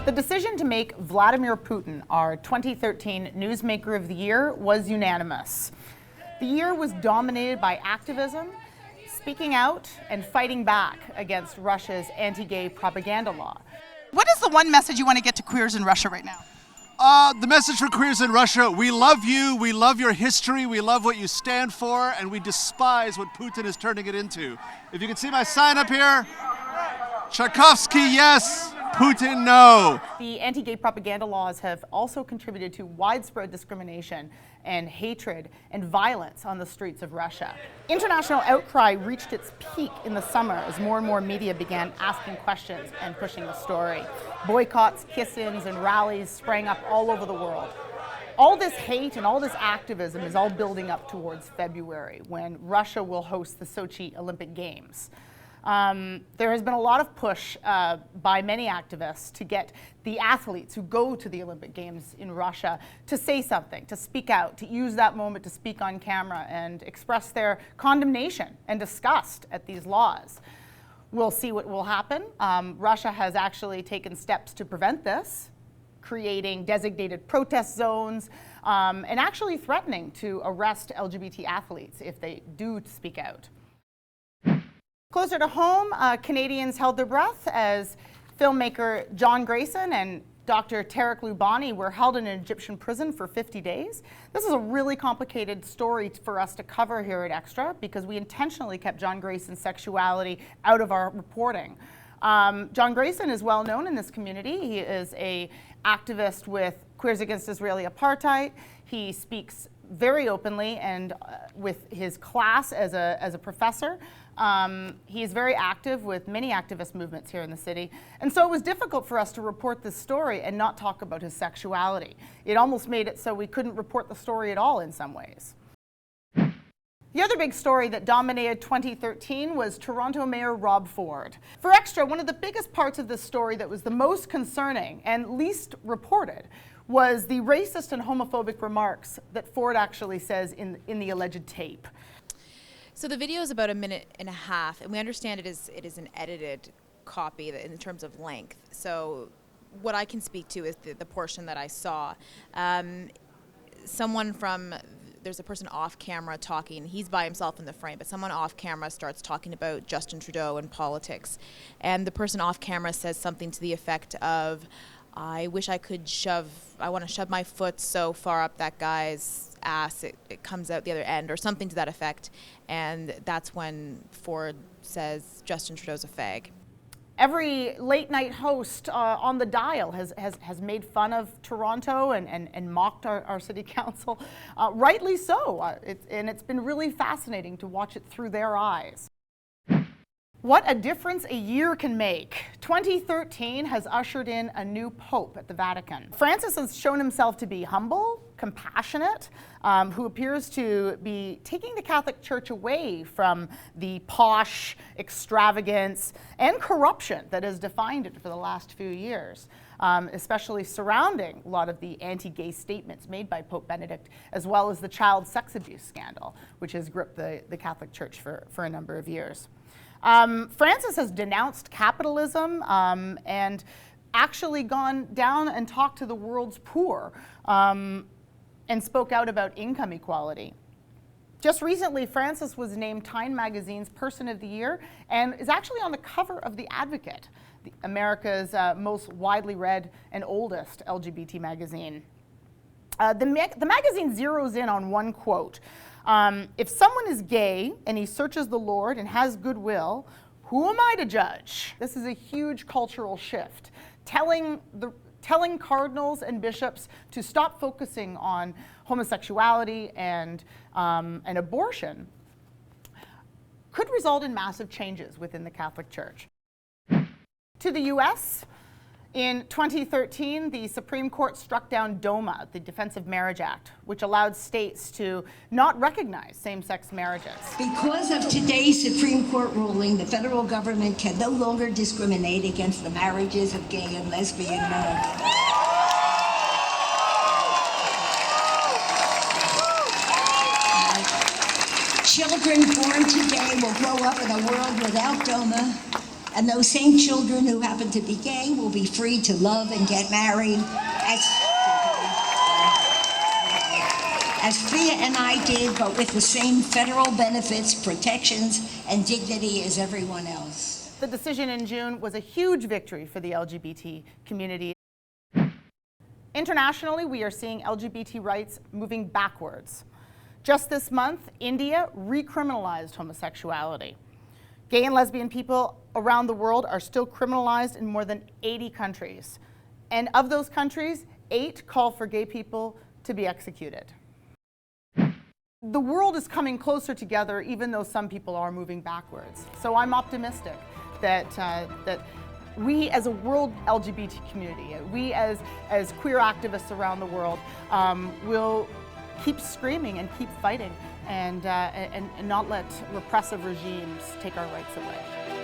The decision to make Vladimir Putin our 2013 Newsmaker of the Year was unanimous. The year was dominated by activism, speaking out, and fighting back against Russia's anti-gay propaganda law. What is the one message you want to get to queers in Russia right now? The message for queers in Russia: we love you, we love your history, we love what you stand for, and we despise what Putin is turning it into. If you can see my sign up here, Tchaikovsky, yes. Putin, no. The anti-gay propaganda laws have also contributed to widespread discrimination and hatred and violence on the streets of Russia. International outcry reached its peak in the summer as more and more media began asking questions and pushing the story. Boycotts, kiss-ins, and rallies sprang up all over the world. All this hate and all this activism is all building up towards February, when Russia will host the Sochi Olympic Games. There has been a lot of push by many activists to get the athletes who go to the Olympic Games in Russia to say something, to speak out, to use that moment to speak on camera and express their condemnation and disgust at these laws. We'll see what will happen. Russia has actually taken steps to prevent this, creating designated protest zones and actually threatening to arrest LGBT athletes if they do speak out. Closer to home, Canadians held their breath as filmmaker John Grayson and Dr. Tarek Loubani were held in an Egyptian prison for 50 days. This is a really complicated story for us to cover here at Extra because we intentionally kept John Grayson's sexuality out of our reporting. John Grayson is well known in this community. He is an activist with Queers Against Israeli Apartheid. He speaks very openly and with his class as a professor. He is very active with many activist movements here in the city. And so it was difficult for us to report this story and not talk about his sexuality. It almost made it so we couldn't report the story at all in some ways. The other big story that dominated 2013 was Toronto Mayor Rob Ford. For Extra, one of the biggest parts of this story that was the most concerning and least reported was the racist and homophobic remarks that Ford actually says in the alleged tape. So the video is about 1.5 minutes, and we understand it is an edited copy in terms of length. So what I can speak to is the portion that I saw. There's a person off camera talking. He's by himself in the frame, but someone off camera starts talking about Justin Trudeau and politics. And the person off camera says something to the effect of, I wish I could I want to shove my foot so far up that guy's ass it comes out the other end, or something to that effect. And that's when Ford says Justin Trudeau's a fag. Every late night host on the dial has made fun of Toronto and mocked our city council, rightly so. And it's been really fascinating to watch it through their eyes. What a difference a year can make. 2013 has ushered in a new pope at the Vatican. Francis has shown himself to be humble, compassionate, who appears to be taking the Catholic Church away from the posh extravagance and corruption that has defined it for the last few years, especially surrounding a lot of the anti-gay statements made by Pope Benedict, as well as the child sex abuse scandal, which has gripped the Catholic Church for a number of years. Francis has denounced capitalism and actually gone down and talked to the world's poor and spoke out about income equality. Just recently, Francis was named Time Magazine's Person of the Year and is actually on the cover of The Advocate, America's most widely read and oldest LGBT magazine. The magazine zeroes in on one quote. If someone is gay and he searches the Lord and has goodwill, who am I to judge? This is a huge cultural shift, telling cardinals and bishops to stop focusing on homosexuality and abortion could result in massive changes within the Catholic Church. To the US, in 2013, the Supreme Court struck down DOMA, the Defense of Marriage Act, which allowed states to not recognize same-sex marriages. Because of today's Supreme Court ruling, the federal government can no longer discriminate against the marriages of gay and lesbian Americans. Children born today will grow up in a world without DOMA And those same children who happen to be gay will be free to love and get married as Fia and I did, but with the same federal benefits, protections, and dignity as everyone else. The decision in June was a huge victory for the LGBT community. Internationally, we are seeing LGBT rights moving backwards. Just this month, India recriminalized homosexuality. Gay and lesbian people around the world are still criminalized in more than 80 countries. And of those countries, 8 call for gay people to be executed. The world is coming closer together, even though some people are moving backwards. So I'm optimistic that we as a world LGBT community, we as queer activists around the world will keep screaming and keep fighting and not let repressive regimes take our rights away.